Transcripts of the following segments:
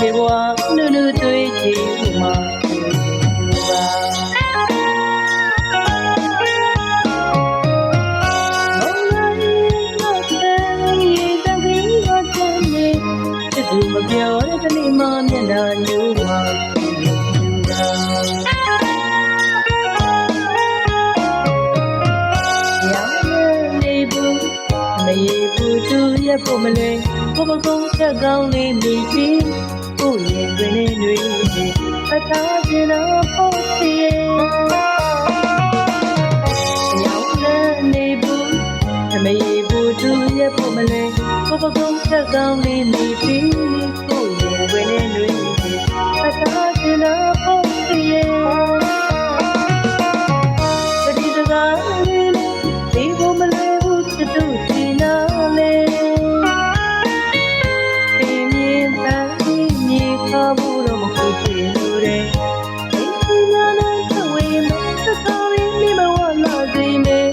ကျေဘွားနုနုသွေးချီဥမာလူပါသူမပြောတဲ့ကလေးမမျက်နှာညူပါလူပါရောင်းနေဘူးမရေဘူးသူရဲ့ပုံမလွင်ကိုပကုန်းချက်ကောင်းလေးမိပြီးကိုရင်တွင်နေတွေအသားကျင်တော့ဖို့စီရောင်းနေဘူးမရေဘူးသူရဲ့ပုံမလွင်ကိုပကုန်းချက်ကောင်းလေးမိပြီးကိုရင်တွင်နေတွေအသားကျင်တော့ဖို့စီပတိစကားဒီပုံမလွင်ဘူးချစ်သူချင်နာလေဘူးတော့မဟုတ်ချင်လို့တဲ့ဒီကနေ့တော့ဝေးမစကားရင်းမိမဝလာစေမယ်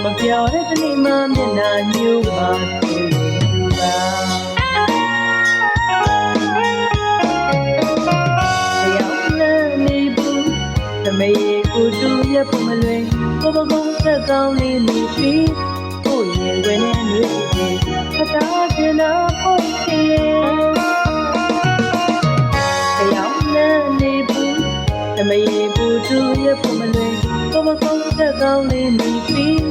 မပြောတဲ့ကလေးမမျက်နှာညူပါလူပါတရားလည်းနေဘူးသမီးကိုတူရဲ့ပုံမလွင်ကိုပကုန်းသက်ကောင်းလေးမိပြီးကိုရင်တွင်နေနှွေးပြီးအသားကျင်တော့ဖို့စီတရားလည်းနေဘူးသမီးကိုတူရဲ့ပုံမလွင်ကိုပကုန်းသက်ကောင်းလေးမိပြီး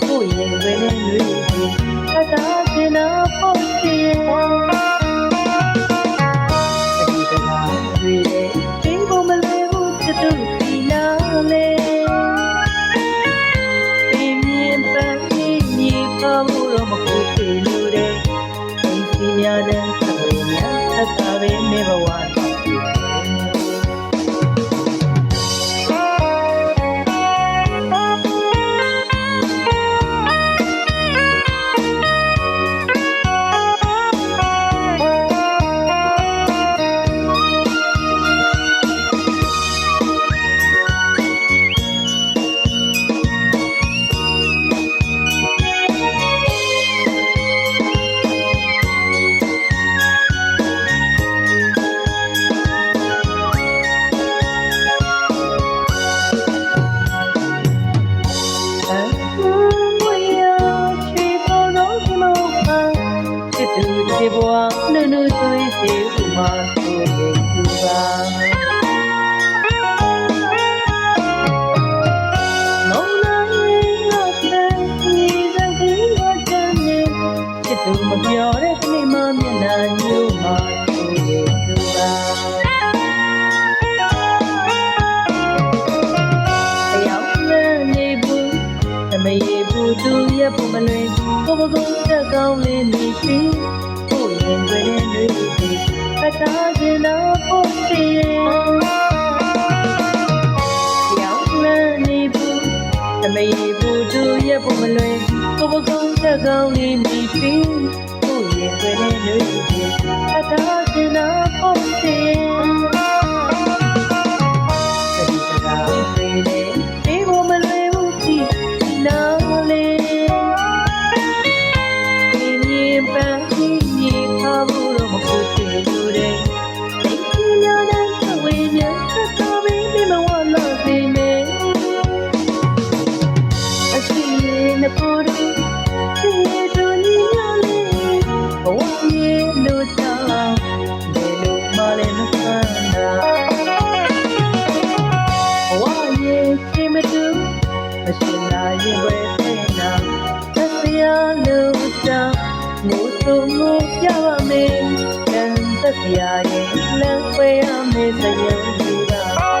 ကိုရင်တွင်နေနှွေးပြီးအသားကျင်တော့ဖို့စီဒီကလာတွေဒီပုံမလွင်ဘူးချစ်သူဒီနာလေပြင်းပြင်းပန်းမြေပါဘူးတော့မဟုတ်ချင်လို့တဲ့ဒီစီများတဲ့သဘင်များအသာပဲနေဘဝဒီဘွားနုနုသွေးချီဥမာဆိုရင်သူပါမောင်လာရင်ငါတဲ့ဒီကလေးကတည်းကချစ်သူမပြောတဲ့ကလေးမမျက်နှာညူမှာဆိုရင်သူပါတရားလည်းနေဘူးသမီးဘူးသူရဲ့ပုံမလွင်ကိုပကုန်းသက်ကောင်းလေးမိပြီးကိုရင်တွင်နှွေးပြီးအသားကျင်တော့ဖို့စီရောင်းလည်းနေဘူးသမီးဘူးသူရဲ့ပုံမလွင်ကိုပကုန်းသက်ကောင်းလေးမိပြီးကိုရင်တွင်နှွေးပြီးအသားကျင်တော့ဖို့စီဒီစကားတွေဒီပုံမလွင်ဘူးစီနာလေပန်းမြေပါဘူးတော့မဟုတ်ချင်လို့တဲ့ဒီလိုနဲ့ဝေးမြတ်တော့ဘယ်မဝလာစေမယ်အစီရင်နဲ့ပေါ်တော့ဒီတို့ညလေးဘဝရဲ့လို့တောင်းလေလို့မလည်းမဆန်းတာဘဝရဲ့ချိန်မတူမရှိလာရင်ပဲတဲ့နာသက်စရာလို့တောင်းမို့ဆိုမို့ပြပါမယ်တန် သက်စရာရဲ့လမ်းခွဲရမယ့်စရုံးကြီးပါ